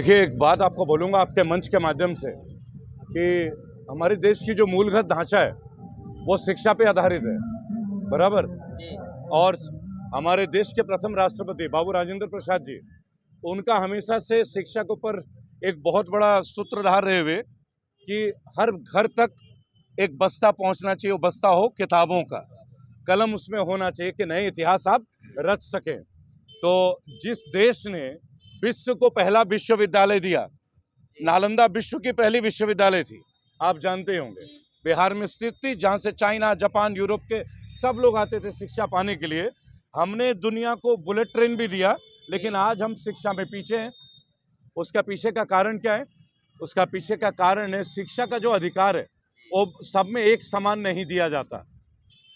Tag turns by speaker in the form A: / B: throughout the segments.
A: देखिए, एक बात आपको बोलूँगा आपके मंच के माध्यम से कि हमारे देश की जो मूलगत ढांचा है वो शिक्षा पे आधारित है, बराबर। और हमारे देश के प्रथम राष्ट्रपति बाबू राजेंद्र प्रसाद जी, उनका हमेशा से शिक्षा के ऊपर एक बहुत बड़ा सूत्रधार रहे हुए कि हर घर तक एक बस्ता पहुंचना चाहिए। वो बस्ता हो किताबों का, कलम उसमें होना चाहिए कि नए इतिहास आप रच सकें। तो जिस देश ने विश्व को पहला विश्वविद्यालय दिया, नालंदा विश्व की पहली विश्वविद्यालय थी, आप जानते होंगे, बिहार में स्थित थी, जहां से चाइना, जापान, यूरोप के सब लोग आते थे शिक्षा पाने के लिए। हमने दुनिया को बुलेट ट्रेन भी दिया, लेकिन आज हम शिक्षा में पीछे हैं। उसका पीछे का कारण क्या है? उसका पीछे का कारण है शिक्षा का जो अधिकार है वो सब में एक समान नहीं दिया जाता।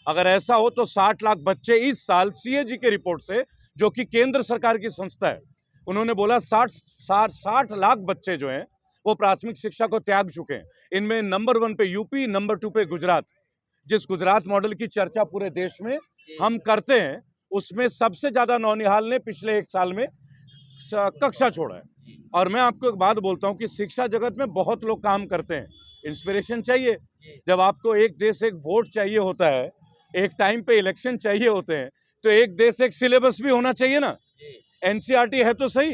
A: अगर ऐसा हो तो 60 लाख बच्चे इस साल CAG की रिपोर्ट से, जो कि केंद्र सरकार की संस्था है, उन्होंने बोला 60 लाख बच्चे जो हैं वो प्राथमिक शिक्षा को त्याग चुके हैं। इनमें नंबर 1 पे यूपी, नंबर 2 पे गुजरात। जिस गुजरात मॉडल की चर्चा पूरे देश में हम करते हैं, उसमें सबसे ज्यादा नौनिहाल ने पिछले 1 साल में कक्षा छोड़ा है। और मैं आपको एक बात बोलता हूं कि शिक्षा जगत में बहुत लोग काम करते हैं, इंस्पिरेशन चाहिए। जब आपको एक देश एक वोट चाहिए होता है, एक टाइम पे इलेक्शन चाहिए होते हैं, तो एक देश एक सिलेबस भी होना चाहिए ना। NCERT है तो सही,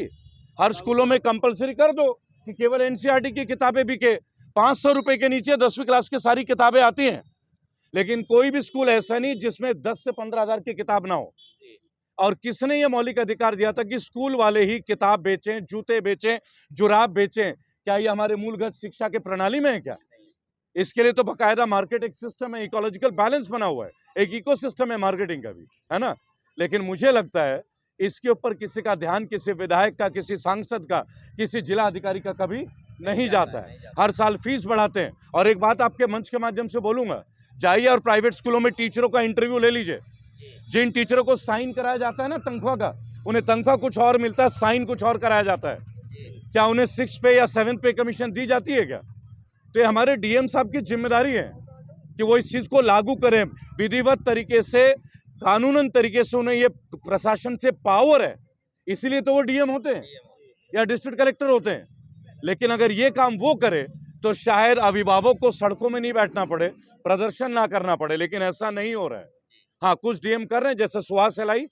A: हर स्कूलों में कंपलसरी कर दो कि केवल NCERT की किताबें बिके। 500 रुपए के नीचे 10वीं क्लास की सारी किताबें आती हैं, लेकिन कोई भी स्कूल ऐसा नहीं जिसमें 10 से 15 हजार की किताब ना हो। और किसने ये मौलिक अधिकार दिया था कि स्कूल वाले ही किताब बेचें, जूते बेचें, जुराब बेचें? क्या ये हमारे मूलगत शिक्षा के प्रणाली में है क्या? इसके लिए तो बकायदा मार्केट एक सिस्टम है, इकोलॉजिकल बैलेंस बना हुआ है, एक इकोसिस्टम है मार्केटिंग का भी, है ना। लेकिन मुझे लगता है इसके ऊपर किसी का ध्यान, किसी विधायक का, किसी सांसद का, किसी जिला अधिकारी का कभी नहीं जाता है। हर साल फीस बढ़ाते हैं। और एक बात आपके मंच के माध्यम से बोलूंगा, जाइए और प्राइवेट स्कूलों में टीचरों का इंटरव्यू ले लीजिए। जिन टीचरों को साइन कराया जाता है ना तनख्वाह का, उन्हें तनख्वाह कुछ और मिलता है, साइन कुछ और कराया जाता है। क्या उन्हें 6 पे या 7 पे कमीशन दी जाती है क्या? तो ये हमारे DM साहब की जिम्मेदारी है कि वो इस चीज को लागू करें विधिवत तरीके से, कानूनन तरीके से। उन्हें ये प्रशासन से पावर है, इसीलिए तो वो DM होते हैं या डिस्ट्रिक्ट कलेक्टर होते हैं। लेकिन अगर ये काम वो करे तो शायद अभिभावक को सड़कों में नहीं बैठना पड़े, प्रदर्शन ना करना पड़े, लेकिन ऐसा नहीं हो रहा है। हाँ, कुछ DM कर रहे हैं, जैसे सुहास एलाई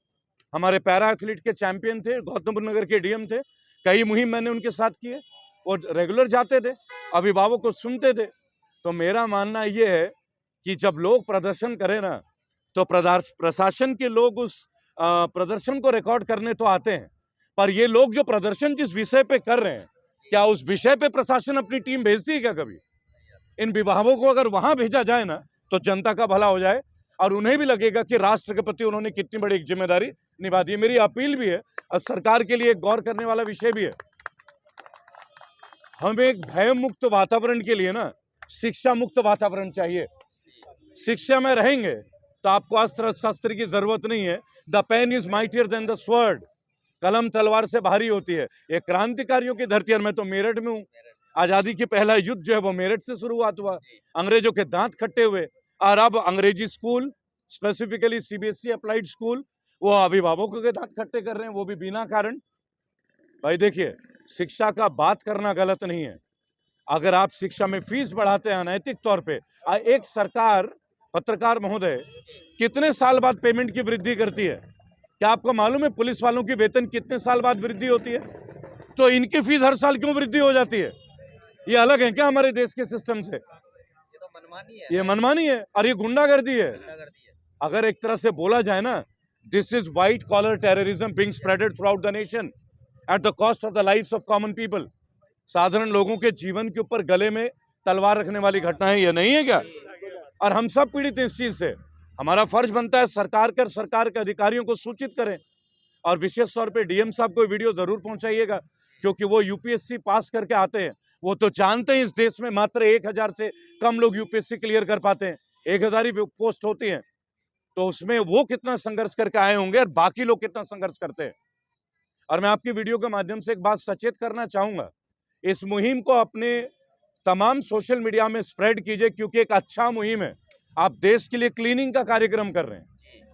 A: हमारे पैरा एथलीट के चैंपियन थे, गौतमबुद्ध नगर के DM थे, कई मुहिम मैंने उनके साथ किए, वो रेगुलर जाते थे, अभिभावक को सुनते थे। तो मेरा मानना यह है कि जब लोग प्रदर्शन करें ना, तो प्रशासन के लोग उस प्रदर्शन को रिकॉर्ड करने तो आते हैं, पर ये लोग जो प्रदर्शन जिस विषय पे कर रहे हैं, क्या उस विषय पे प्रशासन अपनी टीम भेजती है क्या कभी? इन विभागों को अगर वहां भेजा जाए ना, तो जनता का भला हो जाए और उन्हें भी लगेगा कि राष्ट्र के प्रति उन्होंने कितनी बड़ी जिम्मेदारी निभा दी है। मेरी अपील भी है और सरकार के लिए एक गौर करने वाला विषय भी है। हमें एक भय मुक्त वातावरण के लिए ना शिक्षा मुक्त वातावरण चाहिए। शिक्षा में रहेंगे तो आपको अस्त्र शस्त्र की जरूरत नहीं है। The pen is mightier than the sword, कलम तलवार से भारी होती है। ये क्रांतिकारियों की धरती है। मैं तो मेरठ में हूँ, आजादी की पहला युद्ध जो है वो मेरठ से शुरुआत हुआ, अंग्रेजों के दांत खट्टे हुए। और अब अंग्रेजी school, specifically CBSE applied school, वो अभिभावकों के दांत खट्टे कर रहे हैं, वो भी बिना कारण। भाई देखिए, शिक्षा का बात करना गलत नहीं है, अगर आप शिक्षा में फीस बढ़ाते हैं अनैतिक तौर पे। एक सरकार, पत्रकार महोदय, कितने साल बाद पेमेंट की वृद्धि करती है? क्या आपको मालूम है पुलिस वालों की वेतन कितने साल बाद वृद्धि होती है? तो इनकी फीस हर साल क्यों वृद्धि हो जाती है? ये अलग है क्या हमारे देश के सिस्टम से? ये मनमानी है और ये गुंडागर्दी है। अगर एक तरह से बोला जाए ना, this is white collar terrorism being spreaded throughout the nation at the cost of the lives of common people. साधारण लोगों के जीवन के ऊपर गले में तलवार रखने वाली घटना है, ये नहीं है क्या? और हम सब पीड़ित हैं इस चीज से। हमारा फर्ज बनता है सरकार के अधिकारियों को सूचित करें, और विशेष तौर पे DM साहब को वीडियो जरूर पहुंचाइएगा, क्योंकि वो UPSC पास करके आते हैं। वो तो जानते हैं इस देश में मात्र 1000 से कम लोग UPSC क्लियर कर पाते हैं, 1000 ही पोस्ट होती हैं। तो उसमें वो कितना संघर्ष करके आए होंगे और बाकी लोग कितना संघर्ष करते हैं। और मैं आपकी वीडियो के माध्यम से एक बात सचेत करना चाहूंगा, इस मुहिम को अपने तमाम सोशल मीडिया में स्प्रेड कीजिए, क्योंकि एक अच्छा मुहिम है। आप देश के लिए क्लीनिंग का कार्यक्रम कर रहे हैं,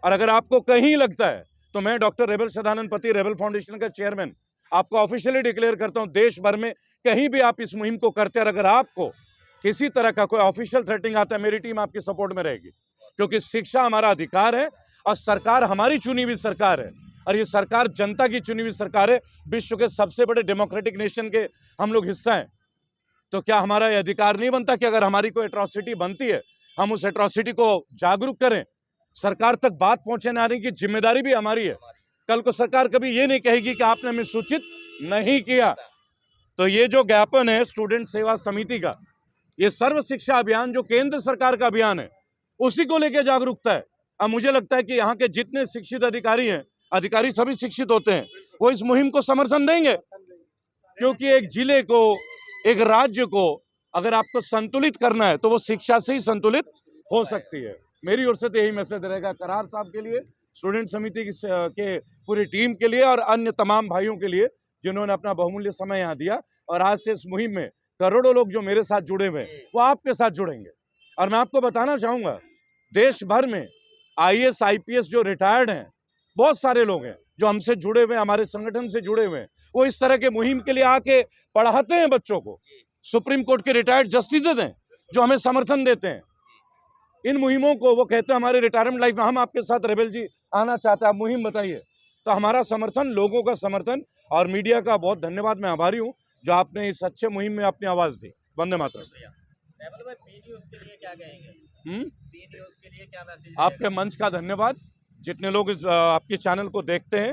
A: और अगर आपको कहीं लगता है तो मैं डॉक्टर रेबल सदानंद पति, रेबल फाउंडेशन का चेयरमैन, आपको ऑफिशियली डिक्लेयर करता हूं, देश भर में कहीं भी आप इस मुहिम को करते हैं, अगर आपको किसी तरह का कोई ऑफिशियल थ्रेटनिंग आता है, मेरी टीम आपकी सपोर्ट में रहेगी, क्योंकि शिक्षा हमारा अधिकार है और सरकार हमारी चुनी हुई सरकार है, और ये सरकार जनता की चुनी हुई सरकार है। विश्व के सबसे बड़े डेमोक्रेटिक नेशन के हम लोग हिस्सा हैं, तो क्या हमारा ये अधिकार नहीं बनता कि अगर हमारी कोई एट्रॉसिटी बनती है, हम उस एट्रॉसिटी को जागरूक करें, सरकार तक बात पहुंचाने की जिम्मेदारी भी हमारी है। कल को सरकार कभी ये नहीं कहेगी कि आपने हमें सूचित नहीं किया। तो ये जो ज्ञापन है स्टूडेंट सेवा समिति का, ये सर्व शिक्षा अभियान जो केंद्र सरकार का अभियान है, उसी को लेकर जागरूकता है। अब मुझे लगता है कि यहाँ के जितने शिक्षित अधिकारी हैं, अधिकारी सभी शिक्षित होते हैं, वो इस मुहिम को समर्थन देंगे, क्योंकि एक जिले को, एक राज्य को अगर आपको संतुलित करना है तो वो शिक्षा से ही संतुलित हो सकती है। मेरी ओर से तो यही मैसेज रहेगा करार साहब के लिए, स्टूडेंट समिति के पूरी टीम के लिए और अन्य तमाम भाइयों के लिए जिन्होंने अपना बहुमूल्य समय यहाँ दिया। और आज से इस मुहिम में करोड़ों लोग जो मेरे साथ जुड़े हुए हैं वो आपके साथ जुड़ेंगे। और मैं आपको बताना चाहूँगा, देश भर में IAS IPS जो रिटायर्ड हैं, बहुत सारे लोग हैं जो हमसे जुड़े हुए, हमारे संगठन से जुड़े हुए हैं, वो इस तरह के मुहिम के लिए आके पढ़ाते हैं बच्चों को। सुप्रीम कोर्ट के रिटायर्ड जस्टिसेज हैं जो हमें समर्थन देते हैं इन मुहिमों को। वो कहते हैं हमारे रिटायरमेंट लाइफ में हम आपके साथ रेबेल जी आना चाहते हैं, आप मुहिम बताइए। तो हमारा समर्थन, लोगों का समर्थन और मीडिया का बहुत धन्यवाद। मैं आभारी हूँ जो आपने इस अच्छे मुहिम में अपनी आवाज़ दी। वंदे मातरम। आपके मंच का धन्यवाद। जितने लोग आपके चैनल को देखते हैं,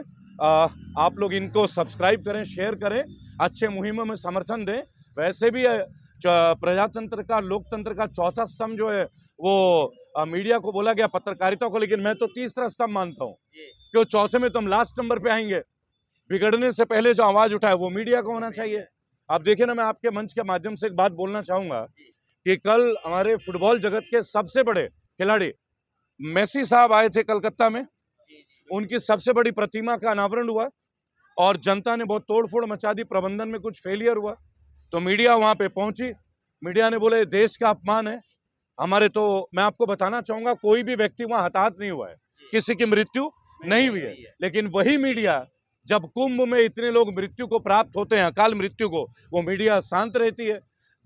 A: आप लोग इनको सब्सक्राइब करें, शेयर करें, अच्छे मुहिमों में समर्थन दें। वैसे भी प्रजातंत्र का, लोकतंत्र का चौथा स्तंभ जो है वो मीडिया को बोला गया, पत्रकारिता को, लेकिन मैं तो तीसरा स्तंभ मानता हूँ, क्यों चौथे में तो हम लास्ट नंबर पे आएंगे। बिगड़ने से पहले जो आवाज उठाए वो मीडिया को होना चाहिए। आप देखिए ना, मैं आपके मंच के माध्यम से एक बात बोलना चाहूंगा कि कल हमारे फुटबॉल जगत के सबसे बड़े खिलाड़ी मेसी साहब आए थे कलकत्ता में, उनकी सबसे बड़ी प्रतिमा का अनावरण हुआ और जनता ने बहुत तोड़फोड़ मचा दी, प्रबंधन में कुछ फेलियर हुआ, तो मीडिया वहां पे पहुंची। मीडिया ने बोले देश का अपमान है हमारे। तो मैं आपको बताना चाहूंगा, कोई भी व्यक्ति वहां हताहत नहीं हुआ है, किसी की मृत्यु नहीं हुई है। लेकिन वही मीडिया, जब कुंभ में इतने लोग मृत्यु को प्राप्त होते हैं, अकाल मृत्यु को, वो मीडिया शांत रहती है।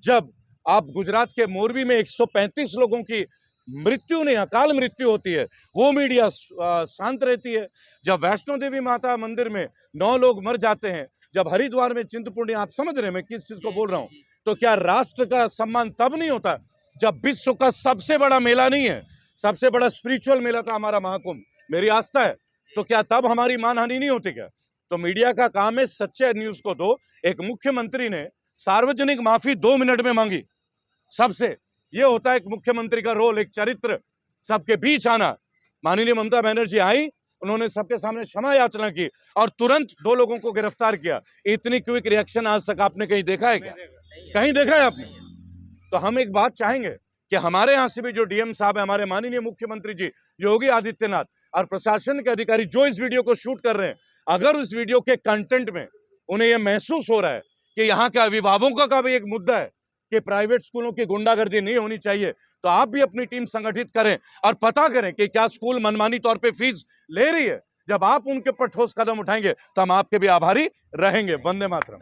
A: जब आप गुजरात के मोरबी में 135 लोगों की मृत्यु नहीं, अकाल मृत्यु होती है, वो मीडिया शांत रहती है। जब वैष्णो देवी माता मंदिर में 9 लोग मर जाते हैं, जब हरिद्वार में चिंतपूर्णी, आप समझ रहे हैं मैं किस चीज को बोल रहा हूं, तो क्या राष्ट्र का सम्मान तब नहीं होता जब विश्व का सबसे बड़ा मेला नहीं है, सबसे बड़ा स्पिरिचुअल मेला था हमारा महाकुंभ, मेरी आस्था है, तो क्या तब हमारी मानहानि नहीं होती क्या? तो मीडिया का काम है सच्चे न्यूज को दो। एक मुख्यमंत्री ने सार्वजनिक माफी 2 मिनट में मांगी सबसे, ये होता है एक मुख्यमंत्री का रोल, एक चरित्र, सबके बीच आना। माननीय ममता बनर्जी आई, उन्होंने सबके सामने क्षमा याचना की और तुरंत 2 लोगों को गिरफ्तार किया। इतनी क्विक रिएक्शन आज तक आपने कहीं देखा है क्या? कहीं देखा है आपने? तो हम एक बात चाहेंगे कि हमारे यहाँ से भी जो डीएम साहब है, हमारे माननीय मुख्यमंत्री जी योगी आदित्यनाथ और प्रशासन के अधिकारी जो इस वीडियो को शूट कर रहे हैं, अगर उस वीडियो के कंटेंट में उन्हें यह महसूस हो रहा है कि यहाँ के अभिभावकों का भी एक मुद्दा है कि प्राइवेट स्कूलों की गुंडागर्दी नहीं होनी चाहिए, तो आप भी अपनी टीम संगठित करें और पता करें कि क्या स्कूल मनमानी तौर पे फीस ले रही है। जब आप उनके ऊपर ठोस कदम उठाएंगे तो हम आपके भी आभारी रहेंगे। वंदे मातरम।